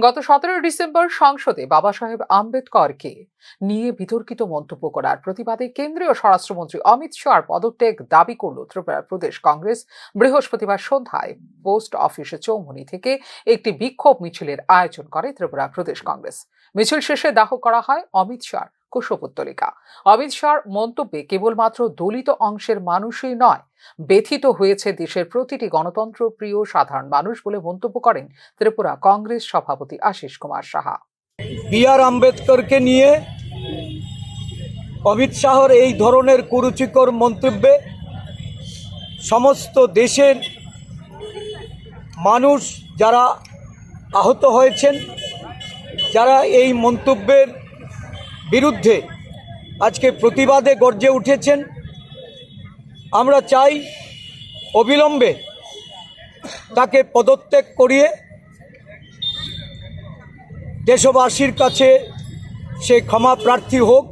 গত 17 ডিসেম্বর সংসদে বাবা সাহেব আম্বেদকরকে নিয়ে বিতর্কিত মন্তব্য করার প্রতিবাদে কেন্দ্রীয় স্বরাষ্ট্রমন্ত্রী অমিত শাহর পদত্যাগ দাবি করল ত্রিপুরা প্রদেশ কংগ্রেস। বৃহস্পতিবার সন্ধ্যায় পোস্ট অফিসে চৌমুহনী থেকে একটি বিক্ষোভ মিছিলের আয়োজন করে ত্রিপুরা প্রদেশ কংগ্রেস। মিছিল শেষে দাহ করা হয় অমিত শাহর কুশপুত্তলিকা। অমিত শাহর মন্তব্যে কেবলমাত্র দলিত অংশের মানুষই নয়, ব্যথিত হয়েছে দেশের প্রতিটি গণতন্ত্র প্রিয় সাধারণ মানুষ বলে মন্তব্য করেন ত্রিপুরা কংগ্রেস সভাপতি আশিস কুমার সাহা। বি.আর. আম্বেদকরকে নিয়ে অমিত শাহর এই ধরনের কুরুচিকর মন্তব্যে সমস্ত দেশের মানুষ যারা আহত হয়েছেন, যারা এই মন্তব্যের বিরুদ্ধে আজকে প্রতিবাদে গর্জে উঠেছেন, আমরা চাই অবিলম্বে তাকে পদত্যাগ করিয়ে দেশবাসীর কাছে সে ক্ষমা প্রার্থী হোক।